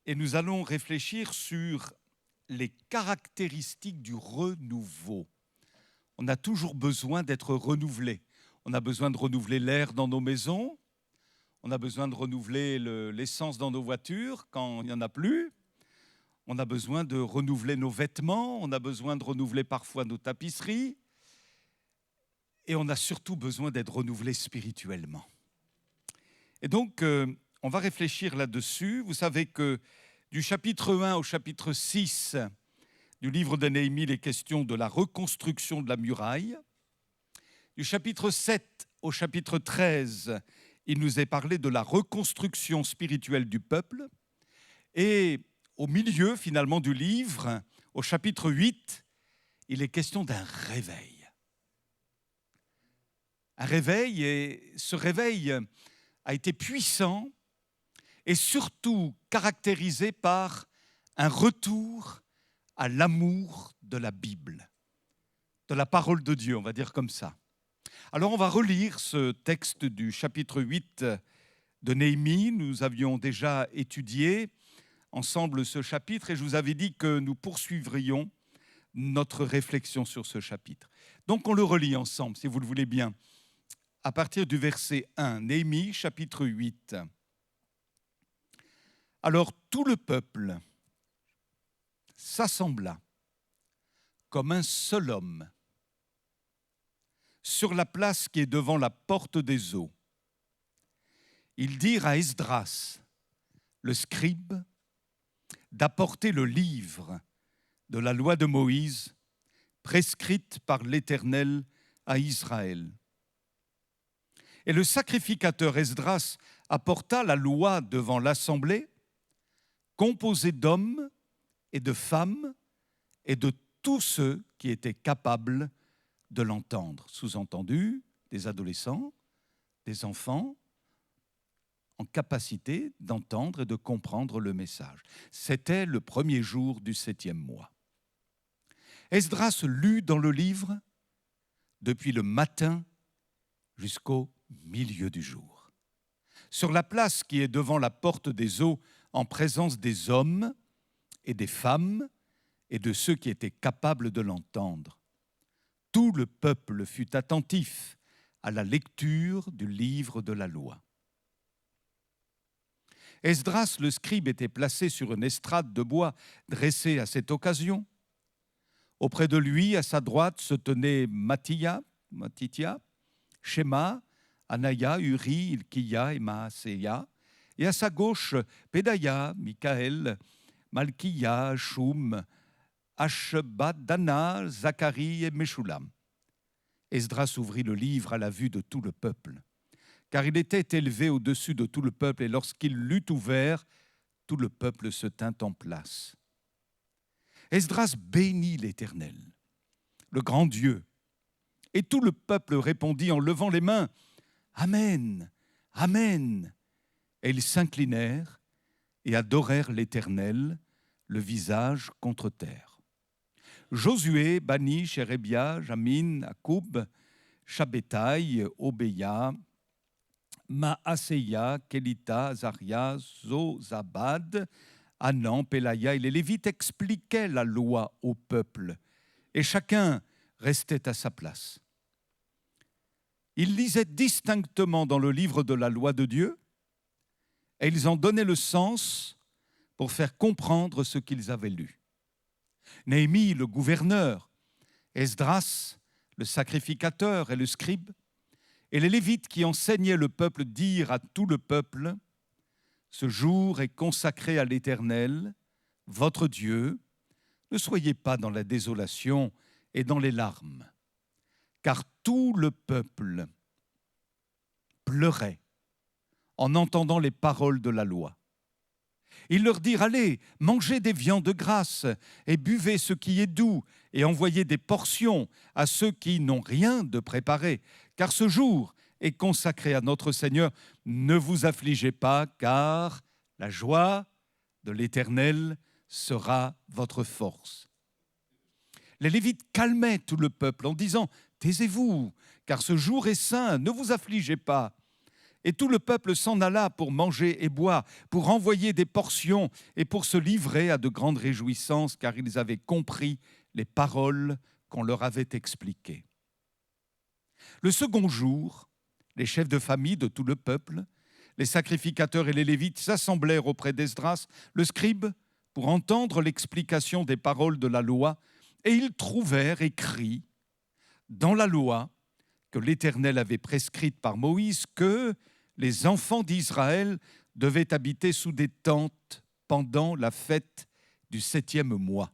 et nous allons réfléchir sur les caractéristiques du renouveau. On a toujours besoin d'être renouvelé. On a besoin de renouveler l'air dans nos maisons, on a besoin de renouveler l'essence dans nos voitures quand il n'y en a plus, on a besoin de renouveler nos vêtements, on a besoin de renouveler parfois nos tapisseries, et on a surtout besoin d'être renouvelé spirituellement. Et donc, on va réfléchir là-dessus. Vous savez que du chapitre 1 au chapitre 6 du livre de Néhémie, il est question de la reconstruction de la muraille. Du chapitre 7 au chapitre 13, il nous est parlé de la reconstruction spirituelle du peuple. Et au milieu, finalement, du livre, au chapitre 8, il est question d'un réveil. Un réveil, et ce réveil a été puissant et surtout caractérisé par un retour à l'amour de la Bible, de la parole de Dieu, on va dire comme ça. Alors on va relire ce texte du chapitre 8 de Néhémie. Nous avions déjà étudié ensemble ce chapitre et je vous avais dit que nous poursuivrions notre réflexion sur ce chapitre. Donc on le relit ensemble, si vous le voulez bien. À partir du verset 1, Néhémie, chapitre 8. Alors tout le peuple s'assembla comme un seul homme sur la place qui est devant la porte des eaux. Ils dirent à Esdras, le scribe, d'apporter le livre de la loi de Moïse, prescrite par l'Éternel à Israël. Et le sacrificateur Esdras apporta la loi devant l'assemblée, composée d'hommes et de femmes et de tous ceux qui étaient capables de l'entendre. Sous-entendu, des adolescents, des enfants, en capacité d'entendre et de comprendre le message. C'était le premier jour du 7e mois. Esdras lut dans le livre depuis le matin jusqu'au milieu du jour. Sur la place qui est devant la porte des eaux, en présence des hommes et des femmes et de ceux qui étaient capables de l'entendre, tout le peuple fut attentif à la lecture du livre de la loi. Esdras, le scribe, était placé sur une estrade de bois dressée à cette occasion. Auprès de lui, à sa droite, se tenaient Matithia, Shema, Anaya, Uri, Ilkiya et Maaseya, et à sa gauche, Pédaïa, Michaël, Malkiya, Shum, Ashbadana, Zacharie et Meshulam. Esdras ouvrit le livre à la vue de tout le peuple, car il était élevé au-dessus de tout le peuple, et lorsqu'il l'eut ouvert, tout le peuple se tint en place. Esdras bénit l'Éternel, le grand Dieu, et tout le peuple répondit en levant les mains, « Amen, Amen !» Et ils s'inclinèrent et adorèrent l'Éternel, le visage contre terre. Josué, Bani, Chérébia, Jamin, Akoub, Shabbetai, Obéia, Maaseya, Kelita, Azaria, Zozabad, Anan, Pelaya et les Lévites expliquaient la loi au peuple, et chacun restait à sa place. Ils lisaient distinctement dans le livre de la loi de Dieu, et ils en donnaient le sens pour faire comprendre ce qu'ils avaient lu. Néhémie, le gouverneur, Esdras, le sacrificateur et le scribe, et les Lévites qui enseignaient le peuple dirent à tout le peuple, « Ce jour est consacré à l'Éternel, votre Dieu. Ne soyez pas dans la désolation et dans les larmes, car tout le peuple pleurait en entendant les paroles de la loi. Ils leur dirent, allez, mangez des viandes grasses et buvez ce qui est doux et envoyez des portions à ceux qui n'ont rien de préparé, car ce jour est consacré à notre Seigneur. Ne vous affligez pas, car la joie de l'Éternel sera votre force. » Les Lévites calmaient tout le peuple en disant, « Taisez-vous, car ce jour est saint, ne vous affligez pas. » Et tout le peuple s'en alla pour manger et boire, pour envoyer des portions et pour se livrer à de grandes réjouissances, car ils avaient compris les paroles qu'on leur avait expliquées. Le second jour, les chefs de famille de tout le peuple, les sacrificateurs et les Lévites s'assemblèrent auprès d'Esdras, le scribe, pour entendre l'explication des paroles de la loi, et ils trouvèrent écrit dans la loi que l'Éternel avait prescrite par Moïse que les enfants d'Israël devaient habiter sous des tentes pendant la fête du 7e mois,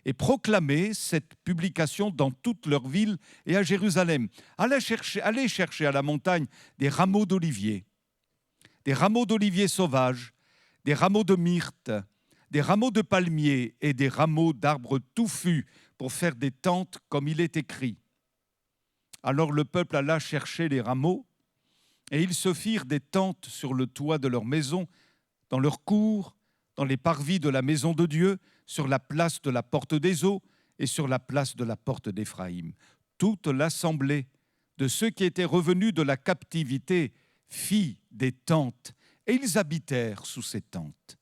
et proclamer cette publication dans toutes leurs villes et à Jérusalem. Allez chercher à la montagne des rameaux d'olivier sauvages, des rameaux de myrte, des rameaux de palmier et des rameaux d'arbres touffus pour faire des tentes comme il est écrit. Alors le peuple alla chercher les rameaux et ils se firent des tentes sur le toit de leur maison, dans leur cour, dans les parvis de la maison de Dieu, sur la place de la porte des eaux et sur la place de la porte d'Éphraïm. Toute l'assemblée de ceux qui étaient revenus de la captivité fit des tentes, et ils habitèrent sous ces tentes.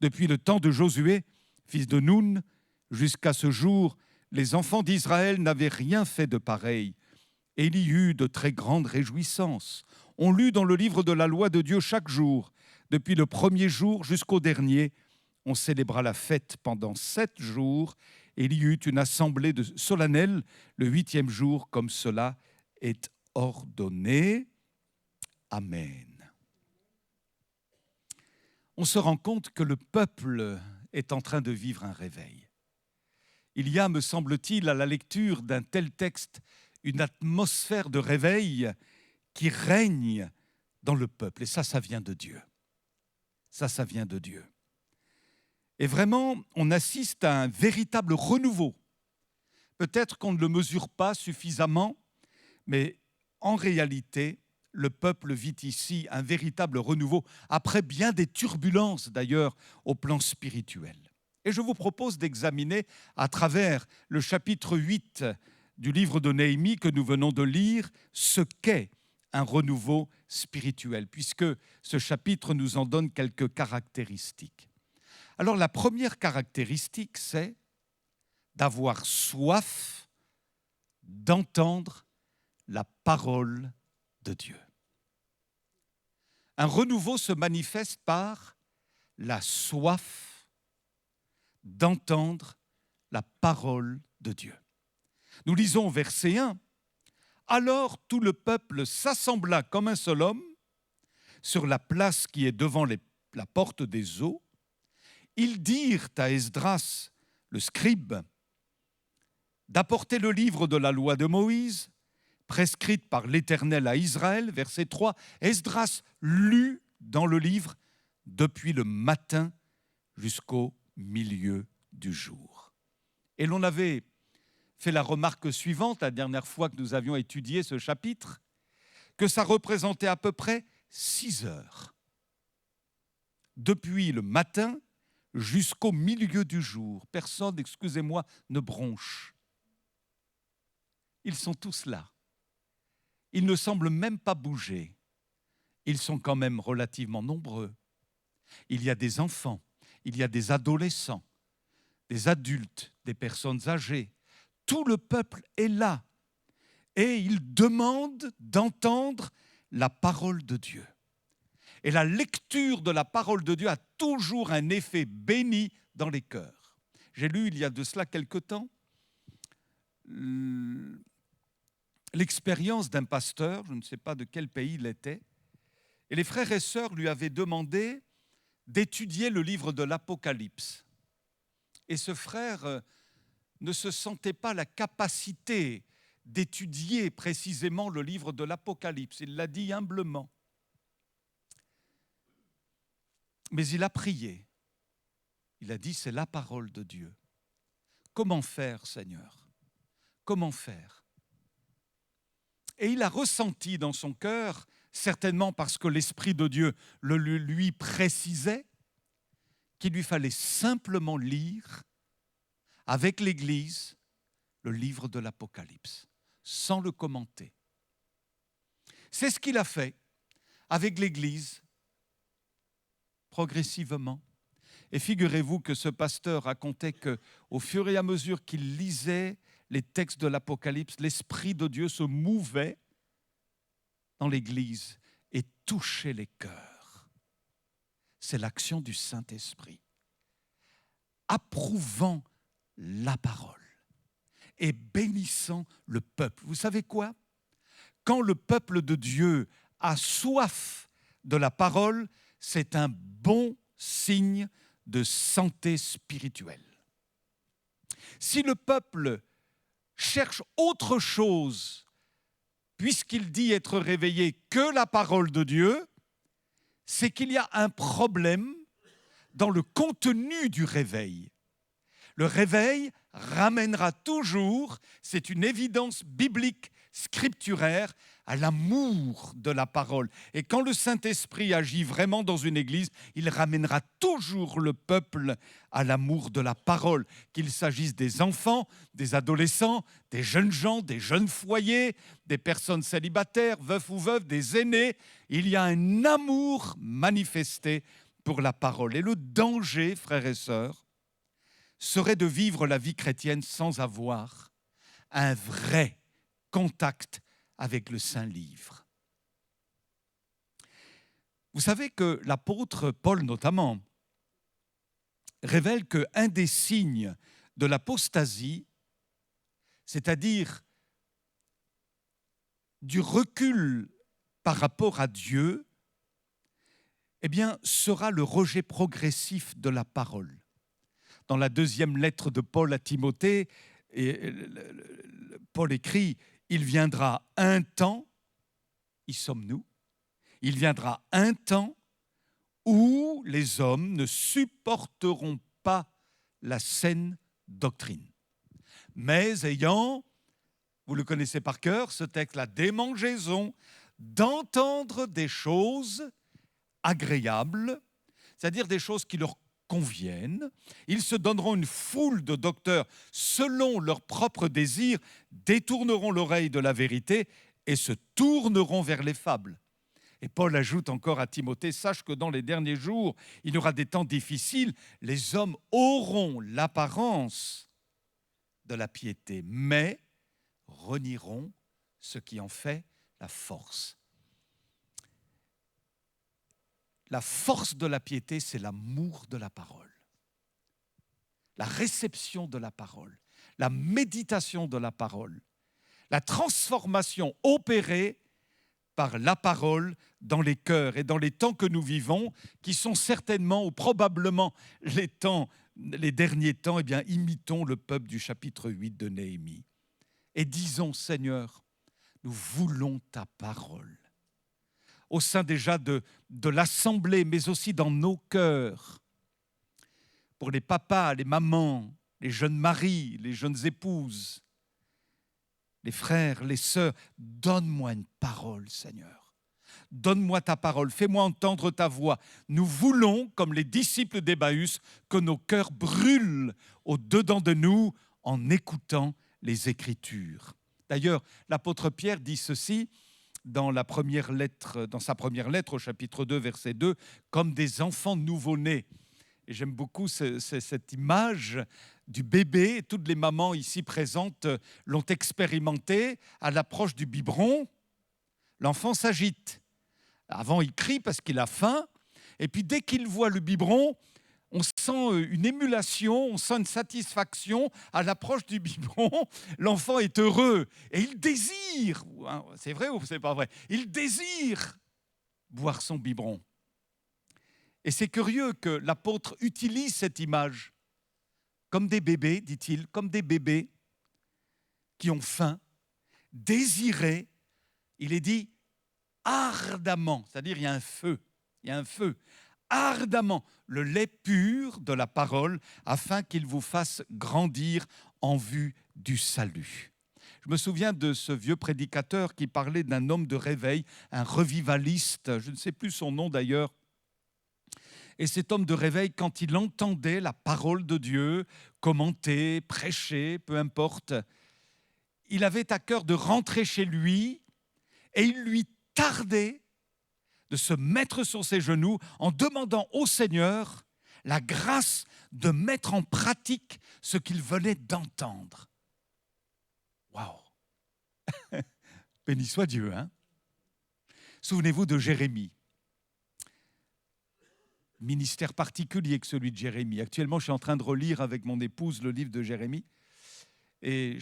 Depuis le temps de Josué, fils de Nun, jusqu'à ce jour, les enfants d'Israël n'avaient rien fait de pareil, et il y eut de très grandes réjouissances. On lut dans le livre de la loi de Dieu chaque jour, depuis le premier jour jusqu'au dernier. On célébra la fête pendant 7 jours, et il y eut une assemblée solennelle le 8e jour, comme cela est ordonné. Amen. On se rend compte que le peuple est en train de vivre un réveil. Il y a, me semble-t-il, à la lecture d'un tel texte, une atmosphère de réveil qui règne dans le peuple. Et ça vient de Dieu. Ça vient de Dieu. Et vraiment, on assiste à un véritable renouveau. Peut-être qu'on ne le mesure pas suffisamment, mais en réalité, le peuple vit ici un véritable renouveau, après bien des turbulences d'ailleurs au plan spirituel. Et je vous propose d'examiner à travers le chapitre 8 du livre de Néhémie que nous venons de lire, ce qu'est un renouveau spirituel, puisque ce chapitre nous en donne quelques caractéristiques. Alors la première caractéristique, c'est d'avoir soif d'entendre la parole de Dieu. Un renouveau se manifeste par la soif d'entendre la parole de Dieu. Nous lisons au verset 1, « Alors tout le peuple s'assembla comme un seul homme sur la place qui est devant la porte des eaux. Ils dirent à Esdras, le scribe, d'apporter le livre de la loi de Moïse, prescrite par l'Éternel à Israël. » Verset 3, Esdras lut dans le livre depuis le matin jusqu'au milieu du jour. Et l'on avait fait la remarque suivante, la dernière fois que nous avions étudié ce chapitre, que ça représentait à peu près 6 heures. Depuis le matin jusqu'au milieu du jour. Personne, excusez-moi, ne bronche. Ils sont tous là. Ils ne semblent même pas bouger. Ils sont quand même relativement nombreux. Il y a des enfants, il y a des adolescents, des adultes, des personnes âgées. Tout le peuple est là et il demande d'entendre la parole de Dieu. Et la lecture de la parole de Dieu a toujours un effet béni dans les cœurs. J'ai lu il y a de cela quelque temps l'expérience d'un pasteur, je ne sais pas de quel pays il était, et les frères et sœurs lui avaient demandé d'étudier le livre de l'Apocalypse. Et ce frère ne se sentait pas la capacité d'étudier précisément le livre de l'Apocalypse. Il l'a dit humblement. Mais il a prié. Il a dit, c'est la parole de Dieu. Comment faire, Seigneur? Comment faire? Et il a ressenti dans son cœur, certainement parce que l'Esprit de Dieu le lui précisait, qu'il lui fallait simplement lire avec l'Église le livre de l'Apocalypse, sans le commenter. C'est ce qu'il a fait avec l'Église, progressivement. Et figurez-vous que ce pasteur racontait qu'au fur et à mesure qu'il lisait les textes de l'Apocalypse, l'Esprit de Dieu se mouvait dans l'Église et touchait les cœurs. C'est l'action du Saint-Esprit, approuvant la parole et bénissant le peuple. Vous savez quoi? Quand le peuple de Dieu a soif de la parole, c'est un bon signe de santé spirituelle. Si le peuple cherche autre chose, puisqu'il dit être réveillé, que la parole de Dieu, c'est qu'il y a un problème dans le contenu du réveil. Le réveil ramènera toujours, c'est une évidence biblique, scripturaire, à l'amour de la parole. Et quand le Saint-Esprit agit vraiment dans une église, il ramènera toujours le peuple à l'amour de la parole, qu'il s'agisse des enfants, des adolescents, des jeunes gens, des jeunes foyers, des personnes célibataires, veufs ou veuves, des aînés. Il y a un amour manifesté pour la parole. Et le danger, frères et sœurs, serait de vivre la vie chrétienne sans avoir un vrai contact avec le Saint-Livre. Vous savez que l'apôtre Paul, notamment, révèle qu'un des signes de l'apostasie, c'est-à-dire du recul par rapport à Dieu, eh bien, sera le rejet progressif de la parole. Dans la deuxième lettre de Paul à Timothée, Paul écrit « Il viendra un temps, y sommes-nous, il viendra un temps où les hommes ne supporteront pas la saine doctrine. Mais ayant, vous le connaissez par cœur, ce texte, la démangeaison d'entendre des choses agréables, c'est-à-dire des choses qui leur conviennent, ils se donneront une foule de docteurs selon leurs propres désirs, détourneront l'oreille de la vérité et se tourneront vers les fables. Et Paul ajoute encore à Timothée, sache que dans les derniers jours, il y aura des temps difficiles, les hommes auront l'apparence de la piété, mais renieront ce qui en fait la force. La force de la piété, c'est l'amour de la parole, la réception de la parole, la méditation de la parole, la transformation opérée par la parole dans les cœurs et dans les temps que nous vivons, qui sont certainement ou probablement les derniers temps, eh bien, imitons le peuple du chapitre 8 de Néhémie et disons, Seigneur, nous voulons ta parole. Au sein déjà de l'assemblée, mais aussi dans nos cœurs, pour les papas, les mamans, les jeunes maris, les jeunes épouses, les frères, les sœurs, donne-moi une parole, Seigneur. Donne-moi ta parole, fais-moi entendre ta voix. Nous voulons, comme les disciples d'Emmaüs, que nos cœurs brûlent au-dedans de nous en écoutant les Écritures. D'ailleurs, l'apôtre Pierre dit ceci dans sa première lettre au chapitre 2, verset 2, comme des enfants nouveau-nés. Et j'aime beaucoup cette image du bébé. Toutes les mamans ici présentes l'ont expérimenté. À l'approche du biberon, l'enfant s'agite. Avant, il crie parce qu'il a faim. Et puis, dès qu'il voit le biberon, on sent une émulation, on sent une satisfaction. À l'approche du biberon, l'enfant est heureux. Et il désire, c'est vrai ou c'est pas vrai, il désire boire son biberon. Et c'est curieux que l'apôtre utilise cette image comme des bébés, dit-il, comme des bébés qui ont faim, désirés. Il est dit ardemment, c'est-à-dire il y a un feu, ardemment le lait pur de la parole afin qu'il vous fasse grandir en vue du salut. Je me souviens de ce vieux prédicateur qui parlait d'un homme de réveil, un revivaliste, je ne sais plus son nom d'ailleurs. Et cet homme de réveil, quand il entendait la parole de Dieu, commenter, prêcher, peu importe, il avait à cœur de rentrer chez lui et il lui tardait de se mettre sur ses genoux en demandant au Seigneur la grâce de mettre en pratique ce qu'il venait d'entendre. Waouh! Béni soit Dieu, hein? Souvenez-vous de Jérémie. Ministère particulier que celui de Jérémie. Actuellement, je suis en train de relire avec mon épouse le livre de Jérémie. Et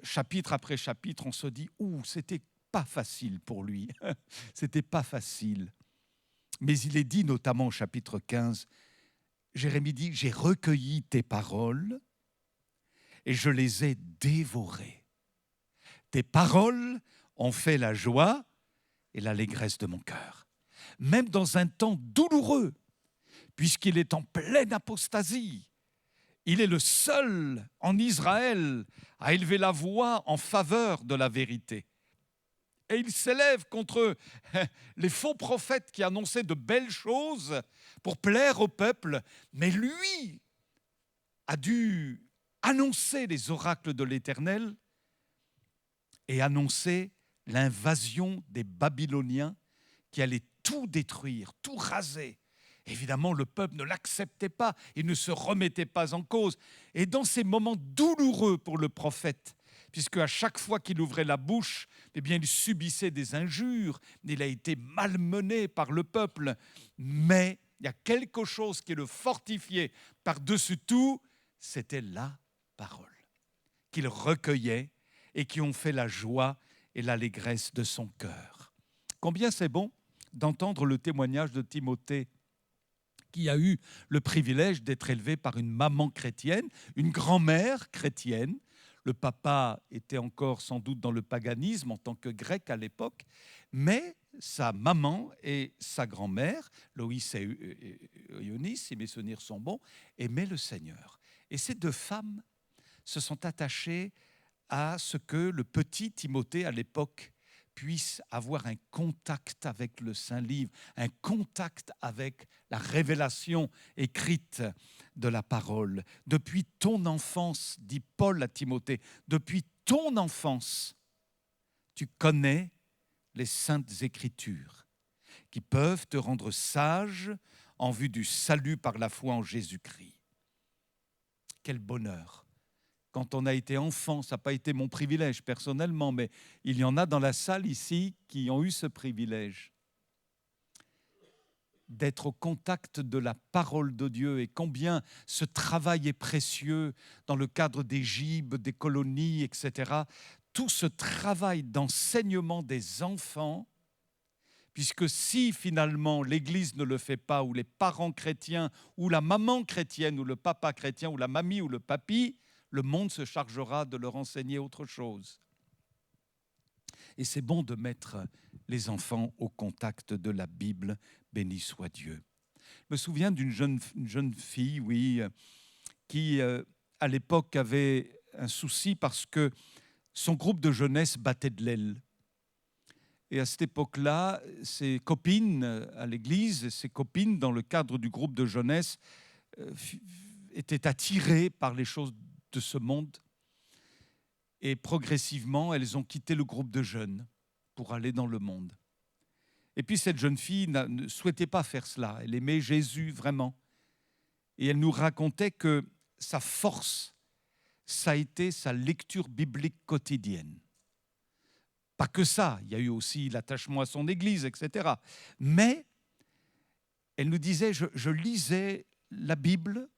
chapitre après chapitre, on se dit « Ouh, c'était pas facile pour lui. C'était pas facile. » Mais il est dit, notamment au chapitre 15, Jérémie dit « J'ai recueilli tes paroles et je les ai dévorées. Tes paroles ont fait la joie et l'allégresse de mon cœur. » Même dans un temps douloureux, puisqu'il est en pleine apostasie, il est le seul en Israël à élever la voix en faveur de la vérité. Et il s'élève contre les faux prophètes qui annonçaient de belles choses pour plaire au peuple, mais lui a dû annoncer les oracles de l'Éternel et annoncer l'invasion des Babyloniens qui allaient tout détruire, tout raser. Évidemment, le peuple ne l'acceptait pas, il ne se remettait pas en cause. Et dans ces moments douloureux pour le prophète, puisque à chaque fois qu'il ouvrait la bouche, eh bien, il subissait des injures, il a été malmené par le peuple. Mais il y a quelque chose qui le fortifiait par-dessus tout, c'était la parole qu'il recueillait et qui ont fait la joie et l'allégresse de son cœur. Combien c'est bon d'entendre le témoignage de Timothée, qui a eu le privilège d'être élevé par une maman chrétienne, une grand-mère chrétienne. Le papa était encore sans doute dans le paganisme en tant que grec à l'époque, mais sa maman et sa grand-mère, Loïs et Eunice, si mes souvenirs sont bons, aimaient le Seigneur. Et ces deux femmes se sont attachées à ce que le petit Timothée à l'époque puisse avoir un contact avec le Saint-Livre, un contact avec la révélation écrite de la parole. Depuis ton enfance, dit Paul à Timothée, depuis ton enfance, tu connais les saintes Écritures qui peuvent te rendre sage en vue du salut par la foi en Jésus-Christ. Quel bonheur! Quand on a été enfant, ça n'a pas été mon privilège personnellement, mais il y en a dans la salle ici qui ont eu ce privilège d'être au contact de la parole de Dieu, et combien ce travail est précieux dans le cadre des gibes, des colonies, etc. Tout ce travail d'enseignement des enfants, puisque si finalement l'Église ne le fait pas, ou les parents chrétiens, ou la maman chrétienne, ou le papa chrétien, ou la mamie, ou le papy, le monde se chargera de leur enseigner autre chose. Et c'est bon de mettre les enfants au contact de la Bible, béni soit Dieu. Je me souviens d'une jeune fille, oui, qui à l'époque avait un souci parce que son groupe de jeunesse battait de l'aile. Et à cette époque-là, ses copines à l'église, ses copines dans le cadre du groupe de jeunesse, étaient attirées par les choses de ce monde, et progressivement elles ont quitté le groupe de jeunes pour aller dans le monde. Et puis cette jeune fille ne souhaitait pas faire cela, elle aimait Jésus vraiment, et elle nous racontait que sa force, ça a été sa lecture biblique quotidienne. Pas que ça, il y a eu aussi l'attachement à son église, etc. Mais elle nous disait, je lisais la Bible,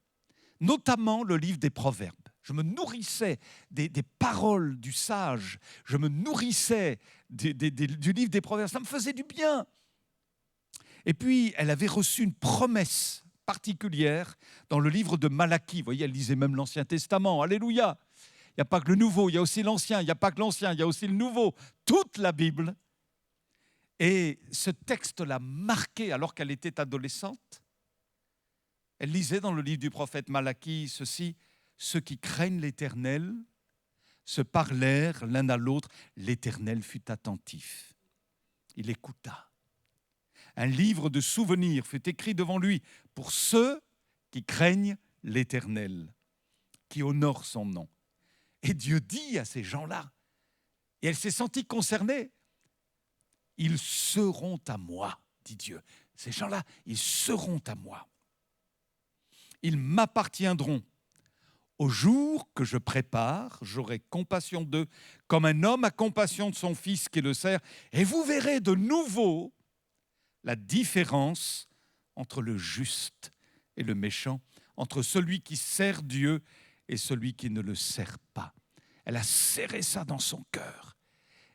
notamment le livre des Proverbes. Je me nourrissais des paroles du sage, je me nourrissais du livre des Proverbes, ça me faisait du bien. Et puis, elle avait reçu une promesse particulière dans le livre de Malachie. Vous voyez, elle lisait même l'Ancien Testament, alléluia. Il n'y a pas que le Nouveau, il y a aussi l'Ancien, il n'y a pas que l'Ancien, il y a aussi le Nouveau, toute la Bible. Et ce texte l'a marquée alors qu'elle était adolescente. Elle lisait dans le livre du prophète Malachie ceci: ceux qui craignent l'Éternel se parlèrent l'un à l'autre, l'Éternel fut attentif. Il écouta. Un livre de souvenirs fut écrit devant lui pour ceux qui craignent l'Éternel, qui honorent son nom. Et Dieu dit à ces gens-là, et elle s'est sentie concernée, ils seront à moi. dit Dieu. Ces gens-là, ils seront à moi. Ils m'appartiendront. Au jour que je prépare, j'aurai compassion d'eux, comme un homme a compassion de son fils qui le sert, et vous verrez de nouveau la différence entre le juste et le méchant, entre celui qui sert Dieu et celui qui ne le sert pas. Elle a serré ça dans son cœur.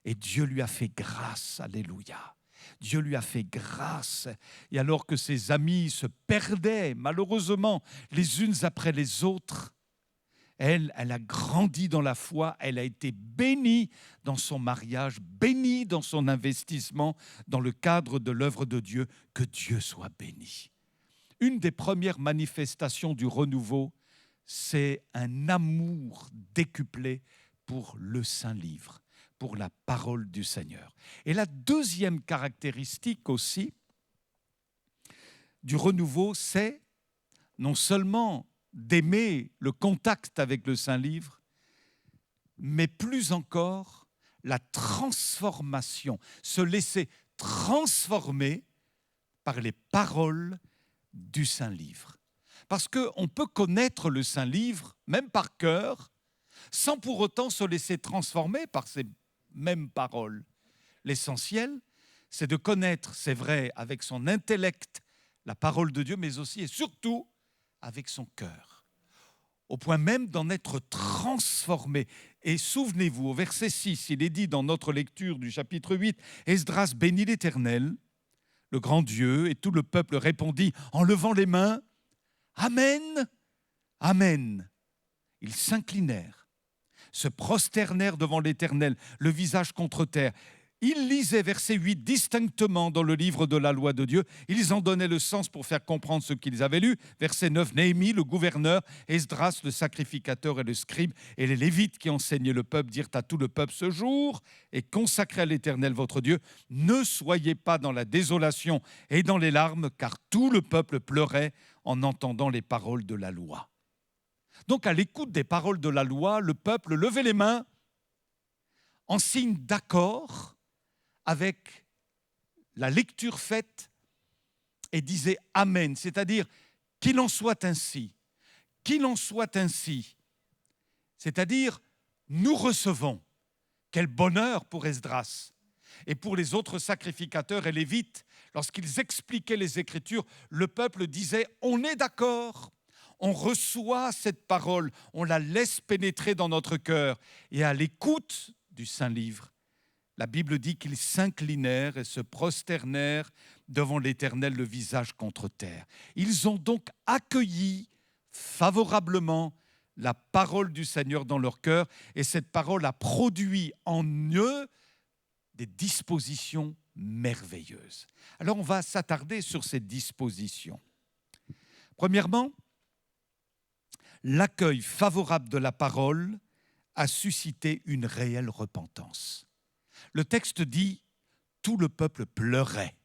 Et Dieu lui a fait grâce, alléluia. Dieu lui a fait grâce. Et alors que ses amis se perdaient, malheureusement, les unes après les autres, elle a grandi dans la foi, elle a été bénie dans son mariage, bénie dans son investissement, dans le cadre de l'œuvre de Dieu. Que Dieu soit béni. Une des premières manifestations du renouveau, c'est un amour décuplé pour le Saint-Livre, pour la parole du Seigneur. Et la deuxième caractéristique aussi du renouveau, c'est non seulement d'aimer le contact avec le Saint-Livre, mais plus encore la transformation, se laisser transformer par les paroles du Saint-Livre. Parce qu'on peut connaître le Saint-Livre, même par cœur, sans pour autant se laisser transformer par ces mêmes paroles. L'essentiel, c'est de connaître, c'est vrai, avec son intellect, la parole de Dieu, mais aussi et surtout avec son cœur, au point même d'en être transformé. Et souvenez-vous, au verset 6, il est dit dans notre lecture du chapitre 8, « Esdras bénit l'Éternel, le grand Dieu, et tout le peuple répondit en levant les mains, « Amen, Amen ». Ils s'inclinèrent, se prosternèrent devant l'Éternel, le visage contre terre. Ils lisaient verset 8 distinctement dans le livre de la loi de Dieu. Ils en donnaient le sens pour faire comprendre ce qu'ils avaient lu. Verset 9, Néhémie, le gouverneur, Esdras, le sacrificateur et le scribe, et les Lévites qui enseignaient le peuple dirent à tout le peuple, ce jour est consacré à l'Éternel votre Dieu. Ne soyez pas dans la désolation et dans les larmes, car tout le peuple pleurait en entendant les paroles de la loi. Donc à l'écoute des paroles de la loi, le peuple levait les mains en signe d'accord avec la lecture faite et disait « Amen », c'est-à-dire « qu'il en soit ainsi », qu'il en soit ainsi, c'est-à-dire « nous recevons ». Quel bonheur pour Esdras et pour les autres sacrificateurs et lévites. Lorsqu'ils expliquaient les Écritures, le peuple disait « on est d'accord ». On reçoit cette parole, on la laisse pénétrer dans notre cœur. Et à l'écoute du Saint-Livre, la Bible dit qu'ils s'inclinèrent et se prosternèrent devant l'Éternel, le visage contre terre. Ils ont donc accueilli favorablement la parole du Seigneur dans leur cœur, et cette parole a produit en eux des dispositions merveilleuses. Alors on va s'attarder sur ces dispositions. Premièrement, l'accueil favorable de la parole a suscité une réelle repentance. Le texte dit « tout le peuple pleurait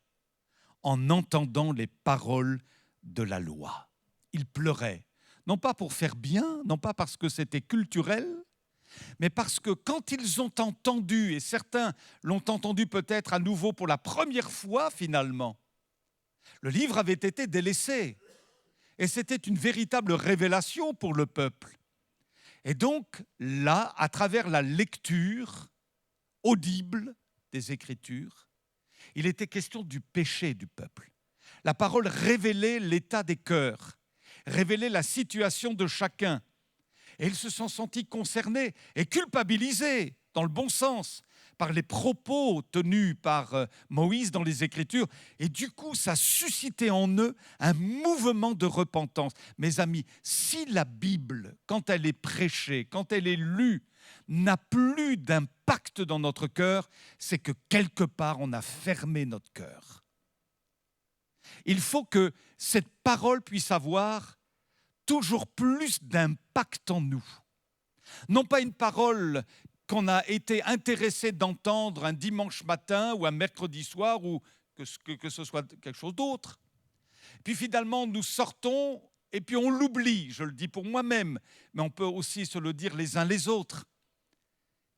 en entendant les paroles de la loi ». Il pleurait, non pas pour faire bien, non pas parce que c'était culturel, mais parce que quand ils ont entendu, et certains l'ont entendu peut-être à nouveau pour la première fois finalement, le livre avait été délaissé. Et c'était une véritable révélation pour le peuple. Et donc, là, à travers la lecture audible des Écritures, il était question du péché du peuple. La parole révélait l'état des cœurs, révélait la situation de chacun. Et ils se sont sentis concernés et culpabilisés, dans le bon sens, par les propos tenus par Moïse dans les Écritures. Et du coup, ça suscitait en eux un mouvement de repentance. Mes amis, si la Bible, quand elle est prêchée, quand elle est lue, n'a plus d'impact dans notre cœur, c'est que quelque part, on a fermé notre cœur. Il faut que cette parole puisse avoir toujours plus d'impact en nous. Non pas une parole qu'on a été intéressé d'entendre un dimanche matin ou un mercredi soir ou que ce soit quelque chose d'autre. Puis finalement, nous sortons et puis on l'oublie, je le dis pour moi-même, mais on peut aussi se le dire les uns les autres.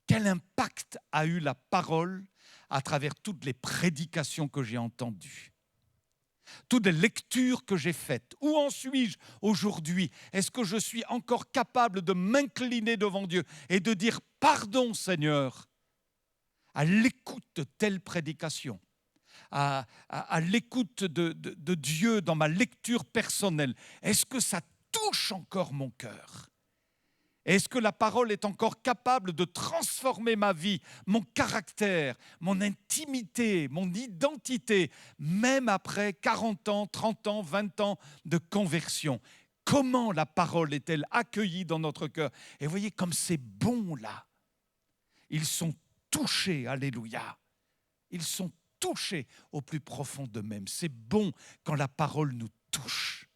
Quel impact a eu la parole à travers toutes les prédications que j'ai entendues? toutes les lectures que j'ai faites. Où en suis-je aujourd'hui? Est-ce que je suis encore capable de m'incliner devant Dieu et de dire « Pardon Seigneur » à l'écoute de telle prédication, à l'écoute de Dieu dans ma lecture personnelle? Est-ce que ça touche encore mon cœur? Est-ce que la parole est encore capable de transformer ma vie, mon caractère, mon intimité, mon identité, même après 40 ans, 30 ans, 20 ans de conversion? Comment la parole est-elle accueillie dans notre cœur? Et voyez comme c'est bon là. Ils sont touchés, alléluia. Ils sont touchés au plus profond d'eux-mêmes. C'est bon quand la parole nous touche,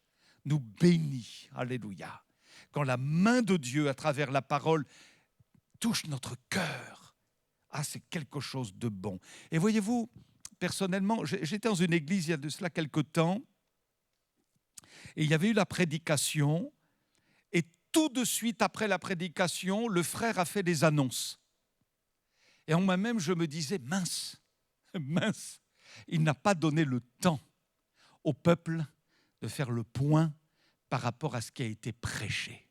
nous bénit, alléluia. Quand la main de Dieu, à travers la parole, touche notre cœur. Ah, c'est quelque chose de bon. Et voyez-vous, personnellement, j'étais dans une église il y a de cela quelque temps, et il y avait eu la prédication, et tout de suite après la prédication, le frère a fait des annonces. Et en moi-même, je me disais, mince, il n'a pas donné le temps au peuple de faire le point par rapport à ce qui a été prêché.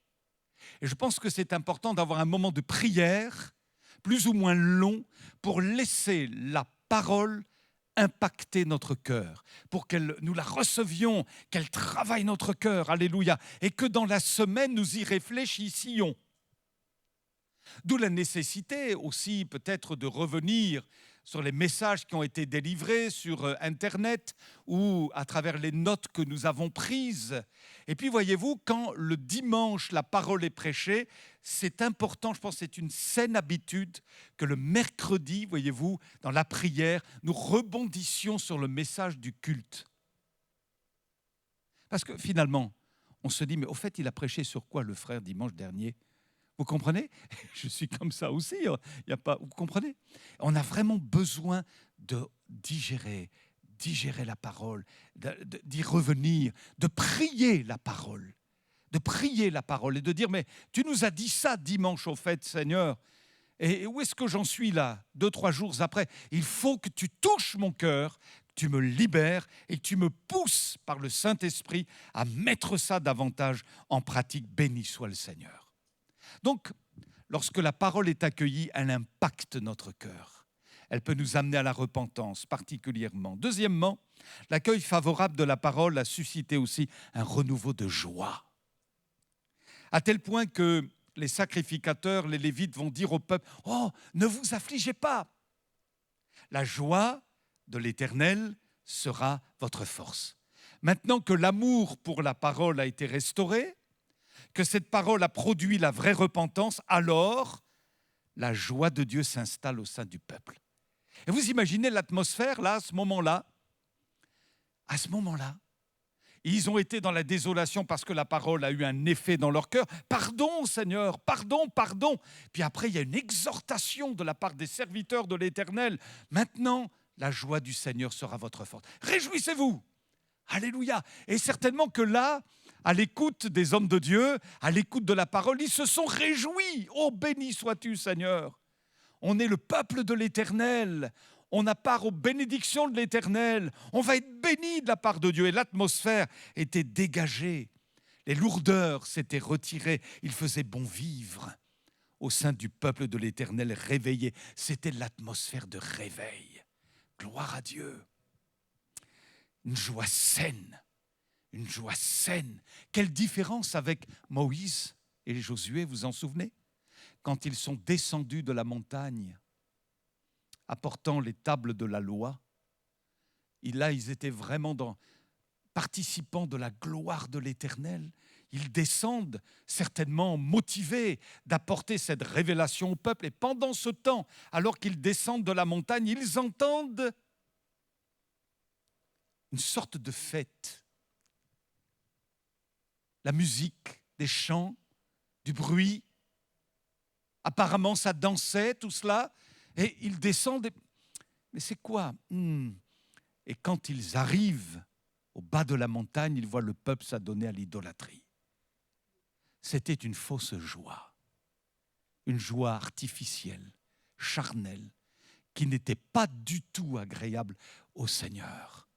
Et je pense que c'est important d'avoir un moment de prière, plus ou moins long, pour laisser la parole impacter notre cœur, pour que nous la recevions, qu'elle travaille notre cœur, alléluia, et que dans la semaine, nous y réfléchissions. D'où la nécessité aussi peut-être de revenir sur les messages qui ont été délivrés sur Internet ou à travers les notes que nous avons prises. Et puis voyez-vous, quand le dimanche la parole est prêchée, c'est important, je pense que c'est une saine habitude que le mercredi, voyez-vous, dans la prière, nous rebondissions sur le message du culte. Parce que finalement, on se dit, mais au fait, il a prêché sur quoi le frère dimanche dernier ? Vous comprenez? Je suis comme ça aussi. Il y a pas, vous comprenez? On a vraiment besoin de digérer la parole, d'y revenir, de prier la parole. De prier la parole et de dire, mais tu nous as dit ça dimanche au fait, Seigneur. Et où est-ce que j'en suis là, 2-3 jours après? Il faut que tu touches mon cœur, que tu me libères et que tu me pousses par le Saint-Esprit à mettre ça davantage en pratique. Béni soit le Seigneur. Donc, lorsque la parole est accueillie, elle impacte notre cœur. Elle peut nous amener à la repentance particulièrement. Deuxièmement, l'accueil favorable de la parole a suscité aussi un renouveau de joie. À tel point que les sacrificateurs, les Lévites vont dire au peuple, « Oh, ne vous affligez pas. La joie de l'Éternel sera votre force. » Maintenant que l'amour pour la parole a été restauré, que cette parole a produit la vraie repentance, alors la joie de Dieu s'installe au sein du peuple. Et vous imaginez l'atmosphère là, à ce moment-là, ils ont été dans la désolation parce que la parole a eu un effet dans leur cœur. Pardon Seigneur, pardon, pardon. Puis après, il y a une exhortation de la part des serviteurs de l'Éternel. Maintenant, la joie du Seigneur sera votre force. Réjouissez-vous. Alléluia. Et certainement que là, à l'écoute des hommes de Dieu, à l'écoute de la parole, ils se sont réjouis. Oh, béni sois-tu, Seigneur. On est le peuple de l'Éternel. On a part aux bénédictions de l'Éternel. On va être béni de la part de Dieu. Et l'atmosphère était dégagée. Les lourdeurs s'étaient retirées. Il faisait bon vivre au sein du peuple de l'Éternel réveillé. C'était l'atmosphère de réveil. Gloire à Dieu. Une joie saine. Une joie saine. Quelle différence avec Moïse et Josué, vous en souvenez? Quand ils sont descendus de la montagne, apportant les tables de la loi, et là, ils étaient vraiment participants de la gloire de l'Éternel. Ils descendent certainement motivés d'apporter cette révélation au peuple. Et pendant ce temps, alors qu'ils descendent de la montagne, ils entendent une sorte de fête. La musique, des chants, du bruit. Apparemment, ça dansait, tout cela. Et ils descendent. Mais c'est quoi? Et quand ils arrivent au bas de la montagne, ils voient le peuple s'adonner à l'idolâtrie. C'était une fausse joie. Une joie artificielle, charnelle, qui n'était pas du tout agréable au Seigneur.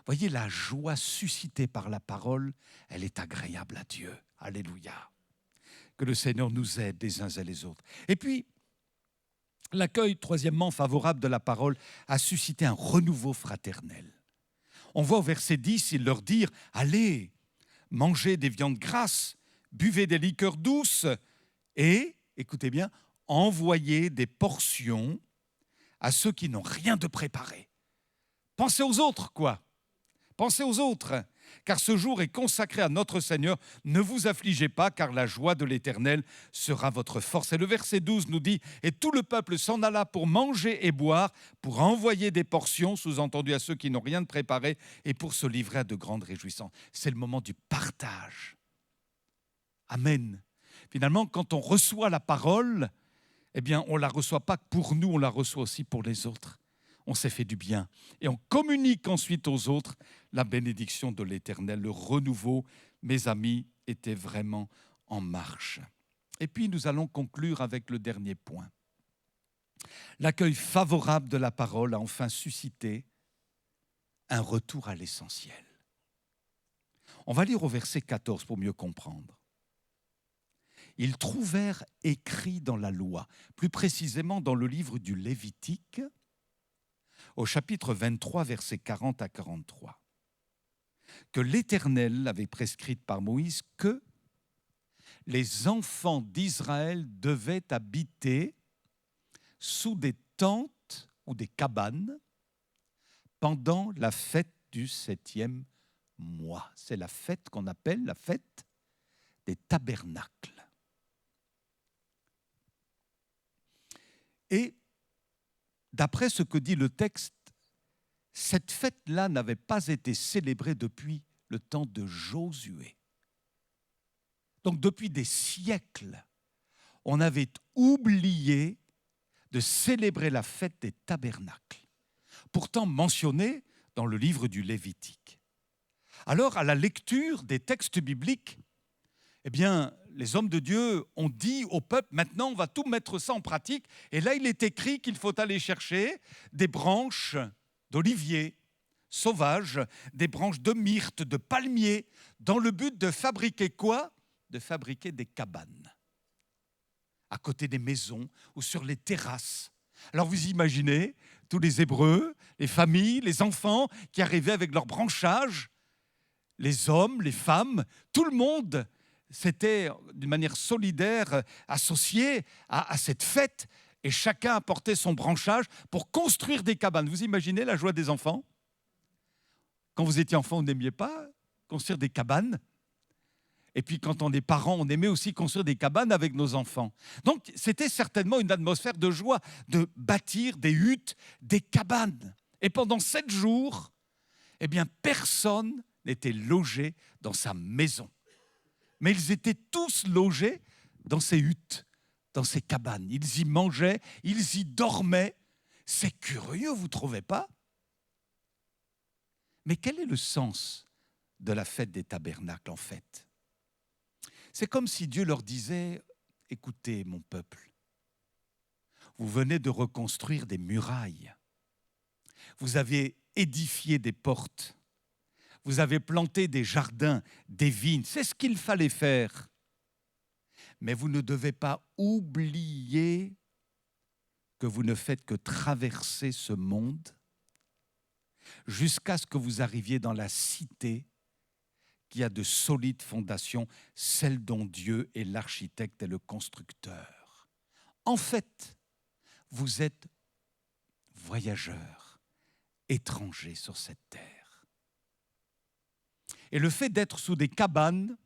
Voyez, la joie suscitée par la parole, elle est agréable à Dieu. Alléluia. Que le Seigneur nous aide les uns et les autres. Et puis, l'accueil, troisièmement, favorable de la parole a suscité un renouveau fraternel. On voit au verset 10, il leur dit « Allez, mangez des viandes grasses, buvez des liqueurs douces et, écoutez bien, envoyez des portions à ceux qui n'ont rien de préparé. » Pensez aux autres, quoi. Pensez aux autres, car ce jour est consacré à notre Seigneur. Ne vous affligez pas, car la joie de l'Éternel sera votre force. Et le verset 12 nous dit « Et tout le peuple s'en alla pour manger et boire, pour envoyer des portions, sous-entendu à ceux qui n'ont rien de préparé, et pour se livrer à de grandes réjouissances. » C'est le moment du partage. Amen. Finalement, quand on reçoit la parole, eh bien, on ne la reçoit pas pour nous, on la reçoit aussi pour les autres. On s'est fait du bien. Et on communique ensuite aux autres la bénédiction de l'Éternel. Le renouveau, mes amis, était vraiment en marche. Et puis nous allons conclure avec le dernier point. L'accueil favorable de la parole a enfin suscité un retour à l'essentiel. On va lire au verset 14 pour mieux comprendre. Ils trouvèrent écrit dans la loi, plus précisément dans le livre du Lévitique, au chapitre 23, versets 40 à 43, que l'Éternel avait prescrite par Moïse que les enfants d'Israël devaient habiter sous des tentes ou des cabanes pendant la fête du 7e mois. C'est la fête qu'on appelle la fête des tabernacles. Et d'après ce que dit le texte, cette fête-là n'avait pas été célébrée depuis le temps de Josué. Donc depuis des siècles, on avait oublié de célébrer la fête des tabernacles, pourtant mentionnée dans le livre du Lévitique. Alors, à la lecture des textes bibliques, eh bien, les hommes de Dieu ont dit au peuple, maintenant on va tout mettre ça en pratique. Et là, il est écrit qu'il faut aller chercher des branches d'olivier sauvages, des branches de myrte, de palmier, dans le but de fabriquer quoi ? De fabriquer des cabanes, à côté des maisons ou sur les terrasses. Alors vous imaginez tous les Hébreux, les familles, les enfants qui arrivaient avec leurs branchages, les hommes, les femmes, tout le monde s'était d'une manière solidaire associé à cette fête et chacun apportait son branchage pour construire des cabanes. Vous imaginez la joie des enfants ? Quand vous étiez enfant, vous n'aimiez pas construire des cabanes ? Et puis quand on est parent, on aimait aussi construire des cabanes avec nos enfants. Donc c'était certainement une atmosphère de joie de bâtir des huttes, des cabanes. Et pendant 7 jours, eh bien personne n'était logé dans sa maison. Mais ils étaient tous logés dans ces huttes, dans ces cabanes. Ils y mangeaient, ils y dormaient. C'est curieux, vous ne trouvez pas ? Mais quel est le sens de la fête des tabernacles en fait ? C'est comme si Dieu leur disait, écoutez mon peuple, vous venez de reconstruire des murailles, vous avez édifié des portes, vous avez planté des jardins, des vignes, c'est ce qu'il fallait faire. Mais vous ne devez pas oublier que vous ne faites que traverser ce monde jusqu'à ce que vous arriviez dans la cité qui a de solides fondations, celle dont Dieu est l'architecte et le constructeur. En fait, vous êtes voyageurs, étrangers sur cette terre. Et le fait d'être sous des cabanes,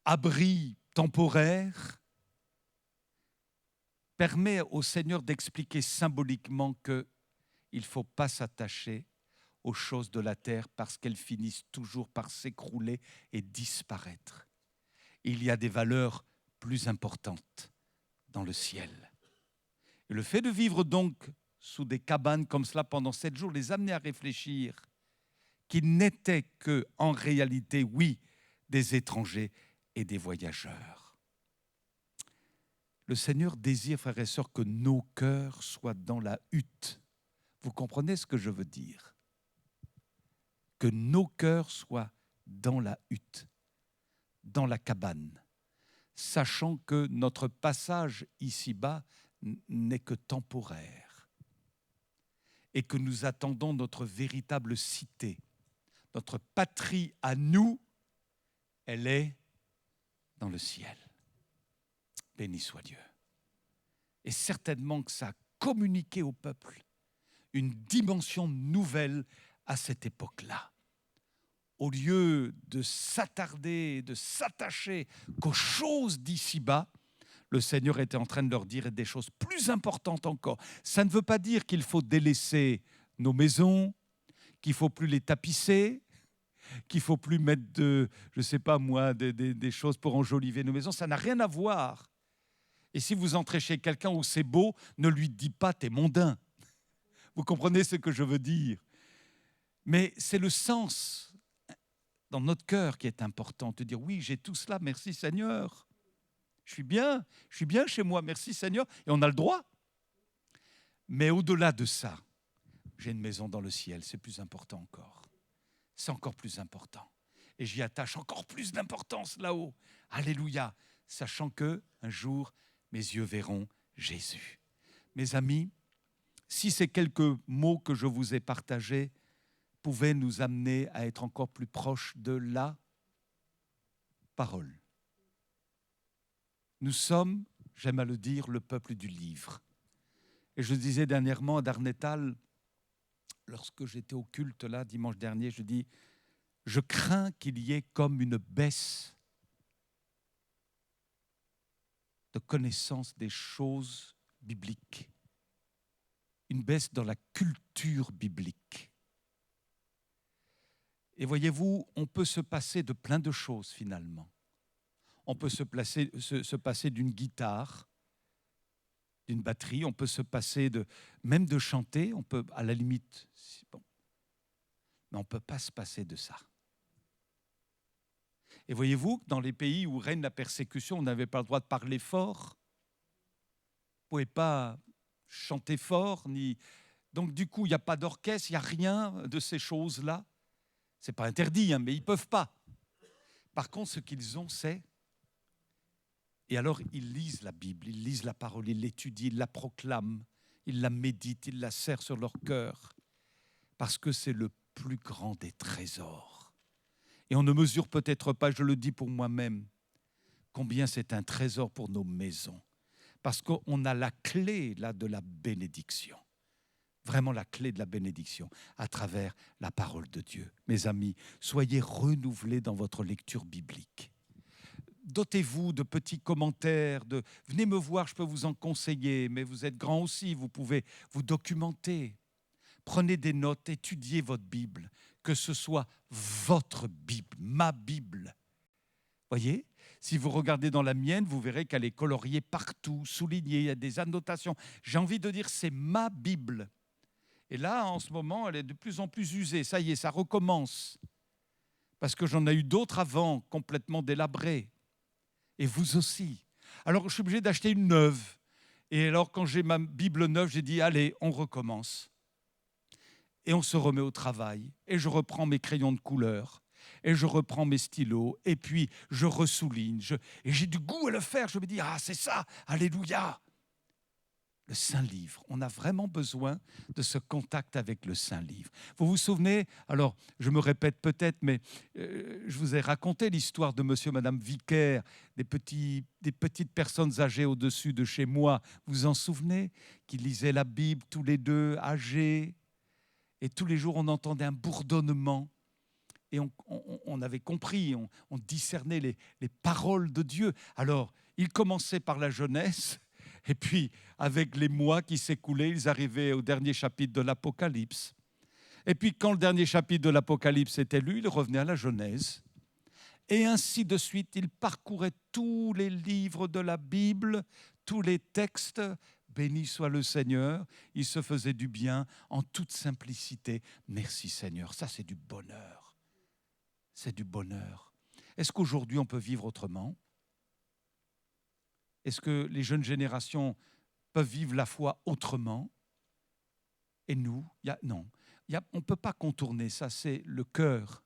abris temporaires, permet au Seigneur d'expliquer symboliquement qu'il ne faut pas s'attacher aux choses de la terre parce qu'elles finissent toujours par s'écrouler et disparaître. Il y a des valeurs plus importantes dans le ciel. Et le fait de vivre donc sous des cabanes comme cela pendant 7 jours les amenait à réfléchir qu'ils n'étaient que, en réalité, oui, des étrangers et des voyageurs. Le Seigneur désire, frères et sœurs, que nos cœurs soient dans la hutte. Vous comprenez ce que je veux dire ? que nos cœurs soient dans la hutte, dans la cabane, sachant que notre passage ici-bas n'est que temporaire et que nous attendons notre véritable cité. Notre patrie à nous, elle est dans le ciel. Béni soit Dieu. Et certainement que ça a communiqué au peuple une dimension nouvelle à cette époque-là. Au lieu de s'attarder, de s'attacher qu'aux choses d'ici-bas, le Seigneur était en train de leur dire des choses plus importantes encore. Ça ne veut pas dire qu'il faut délaisser nos maisons, qu'il ne faut plus les tapisser, qu'il ne faut plus mettre je ne sais pas moi, des choses pour enjoliver nos maisons. Ça n'a rien à voir. Et si vous entrez chez quelqu'un où c'est beau, ne lui dites pas « t'es mondain ». Vous comprenez ce que je veux dire? Mais c'est le sens dans notre cœur qui est important, de dire oui, j'ai tout cela, merci Seigneur. Je suis bien chez moi, merci Seigneur. Et on a le droit. Mais au-delà de ça, j'ai une maison dans le ciel, c'est plus important encore. C'est encore plus important. Et j'y attache encore plus d'importance là-haut. Alléluia. Sachant qu'un jour, mes yeux verront Jésus. Mes amis, si ces quelques mots que je vous ai partagés pouvaient nous amener à être encore plus proches de la parole. Nous sommes, j'aime à le dire, le peuple du livre. Et je disais dernièrement à Darnétal, lorsque j'étais au culte là, dimanche dernier, je dis, je crains qu'il y ait comme une baisse de connaissance des choses bibliques, une baisse dans la culture biblique. Et voyez-vous, on peut se passer de plein de choses finalement. On peut se passer d'une guitare, d'une batterie, on peut se passer même de chanter, on peut à la limite, bon, mais on ne peut pas se passer de ça. Et voyez-vous, dans les pays où règne la persécution, on n'avait pas le droit de parler fort, on ne pouvait pas chanter fort, donc du coup, il n'y a pas d'orchestre, il n'y a rien de ces choses-là. Ce n'est pas interdit, hein, mais ils ne peuvent pas. Par contre, ce qu'ils ont, c'est... Et alors, ils lisent la Bible, ils lisent la parole, ils l'étudient, ils la proclament, ils la méditent, ils la serrent sur leur cœur, parce que c'est le plus grand des trésors. Et on ne mesure peut-être pas, je le dis pour moi-même, combien c'est un trésor pour nos maisons, parce qu'on a la clé là de la bénédiction. Vraiment la clé de la bénédiction à travers la parole de Dieu. Mes amis, soyez renouvelés dans votre lecture biblique. Dotez-vous de petits commentaires, venez me voir, je peux vous en conseiller, mais vous êtes grand aussi, vous pouvez vous documenter. Prenez des notes, étudiez votre Bible, que ce soit votre Bible, ma Bible. Voyez, si vous regardez dans la mienne, vous verrez qu'elle est coloriée partout, soulignée, il y a des annotations. J'ai envie de dire, c'est ma Bible. Et là, en ce moment, elle est de plus en plus usée. Ça y est, ça recommence. Parce que j'en ai eu d'autres avant, complètement délabrées. Et vous aussi. Alors, je suis obligé d'acheter une neuve. Et alors, quand j'ai ma Bible neuve, j'ai dit, allez, on recommence. Et on se remet au travail. Et je reprends mes crayons de couleur. Et je reprends mes stylos. Et puis, je ressouligne. Et j'ai du goût à le faire. Je me dis, ah, c'est ça, alléluia. Le Saint-Livre. On a vraiment besoin de ce contact avec le Saint-Livre. Vous vous souvenez, alors je me répète peut-être, mais je vous ai raconté l'histoire de monsieur et madame Vicaire, des petites personnes âgées au-dessus de chez moi. Vous vous en souvenez? Qui lisaient la Bible tous les deux, âgés. Et tous les jours, on entendait un bourdonnement. Et on avait compris, on discernait les paroles de Dieu. Alors, ils commençaient par la jeunesse. Et puis, avec les mois qui s'écoulaient, ils arrivaient au dernier chapitre de l'Apocalypse. Et puis, quand le dernier chapitre de l'Apocalypse était lu, ils revenaient à la Genèse. Et ainsi de suite, ils parcouraient tous les livres de la Bible, tous les textes. Béni soit le Seigneur. Ils se faisaient du bien en toute simplicité. Merci Seigneur. Ça, c'est du bonheur. C'est du bonheur. Est-ce qu'aujourd'hui, on peut vivre autrement ? Est-ce que les jeunes générations peuvent vivre la foi autrement? Et nous, non. Il on ne peut pas contourner ça, c'est le cœur.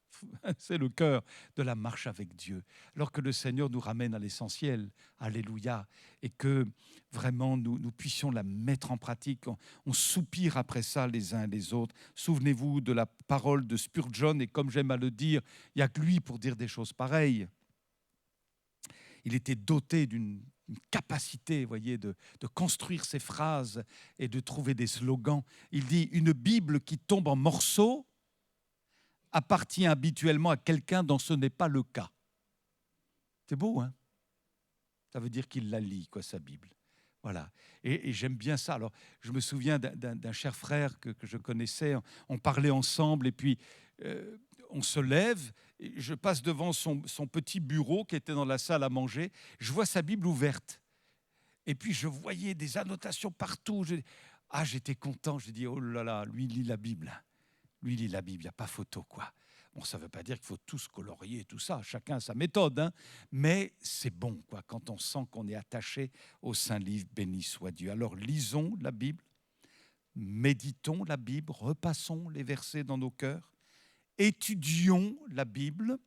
C'est le cœur de la marche avec Dieu. Alors que le Seigneur nous ramène à l'essentiel, alléluia, et que vraiment nous puissions la mettre en pratique. On soupire après ça les uns et les autres. Souvenez-vous de la parole de Spurgeon, et comme j'aime à le dire, il n'y a que lui pour dire des choses pareilles. Il était doté d'une capacité, voyez, de construire ses phrases et de trouver des slogans. Il dit « Une Bible qui tombe en morceaux appartient habituellement à quelqu'un dont ce n'est pas le cas. » C'est beau, hein? Ça veut dire qu'il la lit, quoi, sa Bible. Voilà. Et j'aime bien ça. Alors, je me souviens d'un cher frère que je connaissais. On parlait ensemble et puis on se lève. Je passe devant son petit bureau qui était dans la salle à manger. Je vois sa Bible ouverte. Et puis, je voyais des annotations partout. J'étais content. J'ai dit, oh là là, lui, il lit la Bible. Lui, il lit la Bible, il n'y a pas photo, quoi. Bon, ça ne veut pas dire qu'il faut tous colorier tout ça, chacun a sa méthode, hein. Mais c'est bon, quoi, quand on sent qu'on est attaché au Saint-Livre, béni soit Dieu. Alors, lisons la Bible, méditons la Bible, repassons les versets dans nos cœurs, étudions la Bible,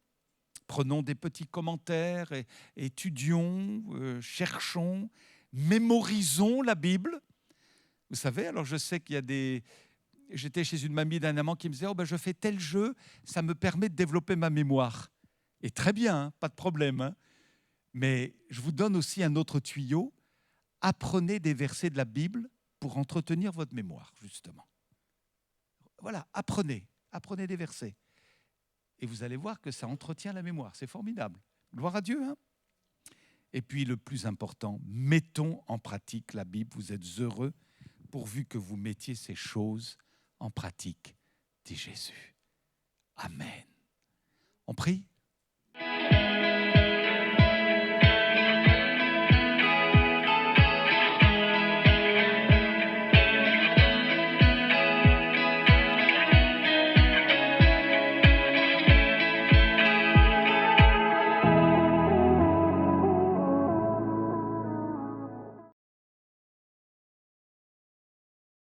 prenons des petits commentaires, étudions, cherchons, mémorisons la Bible. Vous savez, alors je sais qu'il y a des... J'étais chez une mamie d'un amant qui me disait « je fais tel jeu, ça me permet de développer ma mémoire. » Et très bien, hein, pas de problème. Hein. Mais je vous donne aussi un autre tuyau. Apprenez des versets de la Bible pour entretenir votre mémoire, justement. Voilà, apprenez des versets. Et vous allez voir que ça entretient la mémoire. C'est formidable. Gloire à Dieu. Hein. Et puis le plus important, mettons en pratique la Bible. Vous êtes heureux pourvu que vous mettiez ces choses en pratique, dit Jésus. Amen.